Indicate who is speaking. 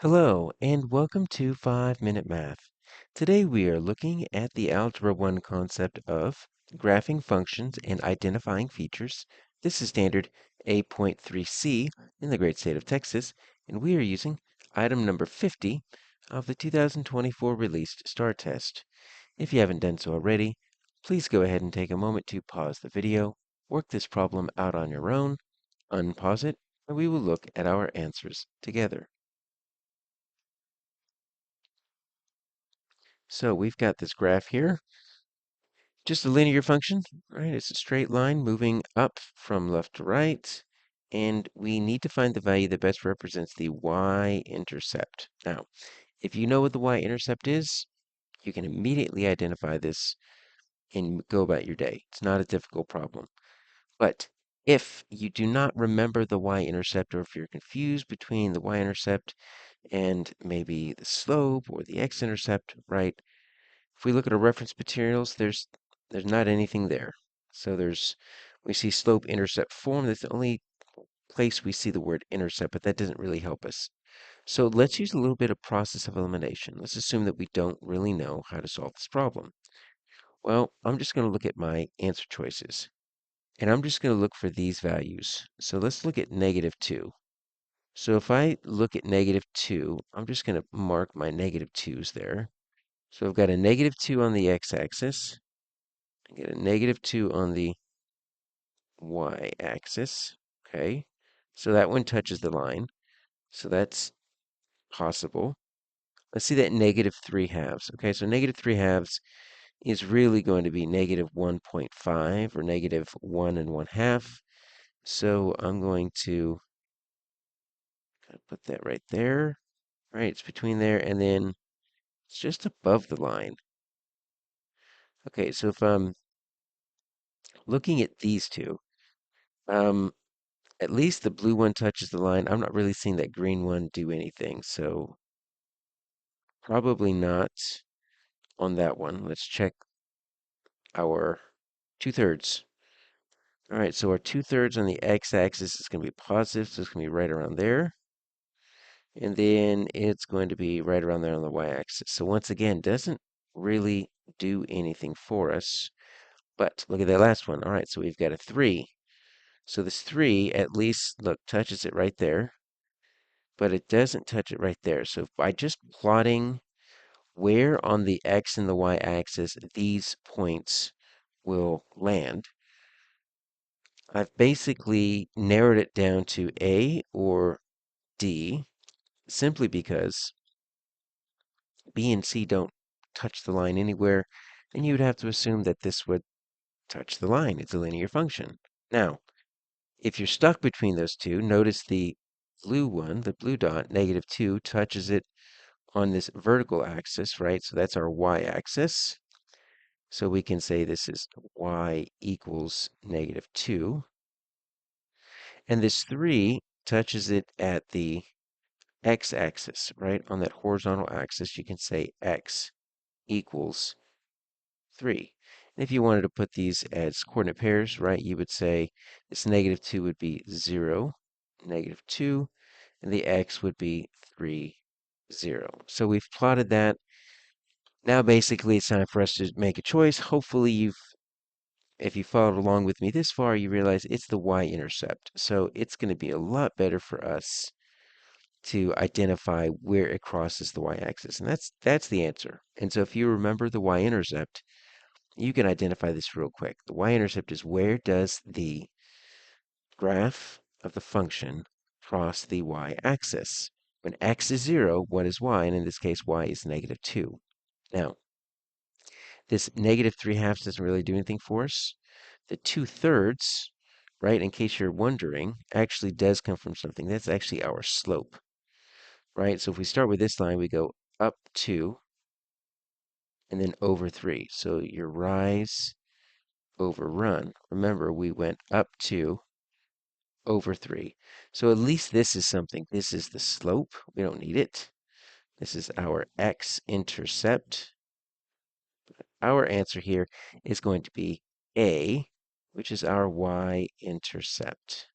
Speaker 1: Hello, and welcome to 5-Minute Math. Today we are looking at the Algebra 1 concept of graphing functions and identifying features. This is standard A.3C in the great state of Texas, and we are using item number 50 of the 2024 released STAAR test. If you haven't done so already, please go ahead and take a moment to pause the video, work this problem out on your own, unpause it, and we will look at our answers together. So we've got this graph here, just a linear function, right? It's a straight line moving up from left to right, and we need to find the value that best represents the y-intercept. Now, if you know what the y-intercept is, you can immediately identify this and go about your day. It's not a difficult problem. But if you do not remember the y-intercept, or if you're confused between the y-intercept and maybe the slope or the x-intercept, right? If we look at our reference materials, there's not anything there. So we see slope-intercept form. That's the only place we see the word intercept, but that doesn't really help us. So let's use a little bit of process of elimination. Let's assume that we don't really know how to solve this problem. Well, I'm just going to look at my answer choices, and I'm just going to look for these values. So let's look at -2. So if I look at -2, I'm just going to mark my -2's there. So I've got a -2 on the x-axis. I get a -2 on the y-axis. Okay, so that one touches the line. So that's possible. Let's see that -3/2. Okay, so -3/2 is really going to be -1.5 or -1 1/2. So I'm going to put that right there. Right, it's between there and then it's just above the line. Okay, so if I'm looking at these two, at least the blue one touches the line. I'm not really seeing that green one do anything, so probably not on that one. Let's check our 2/3. All right, so our 2/3 on the x-axis is going to be positive, so it's going to be right around there. And then it's going to be right around there on the y-axis. So once again, doesn't really do anything for us. But look at that last one. All right, so we've got a 3. So this 3 at least, look, touches it right there. But it doesn't touch it right there. So by just plotting where on the x and the y-axis these points will land, I've basically narrowed it down to A or D, simply because B and C don't touch the line anywhere, and you would have to assume that this would touch the line. It's a linear function. Now, if you're stuck between those two, notice the blue one, the blue dot, -2, touches it on this vertical axis, right? So that's our y-axis. So we can say this is y equals -2. And this 3 touches it at the x-axis, right? On that horizontal axis, you can say x equals 3. And if you wanted to put these as coordinate pairs, right, you would say this -2 would be 0, -2, and the x would be 3, 0. So we've plotted that. Now basically it's time for us to make a choice. Hopefully if you followed along with me this far, you realize it's the y-intercept. So it's going to be a lot better for us to identify where it crosses the y-axis. And that's the answer. And so if you remember the y-intercept, you can identify this real quick. The y-intercept is where does the graph of the function cross the y-axis? When x is 0, what is y? And in this case, y is -2. Now, this -3/2 doesn't really do anything for us. The 2/3, right, in case you're wondering, actually does come from something. That's actually our slope, right? So if we start with this line, we go up 2 and then over 3. So your rise over run. Remember, we went up 2 over 3. So at least this is something. This is the slope. We don't need it. This is our x-intercept. Our answer here is going to be A, which is our y-intercept.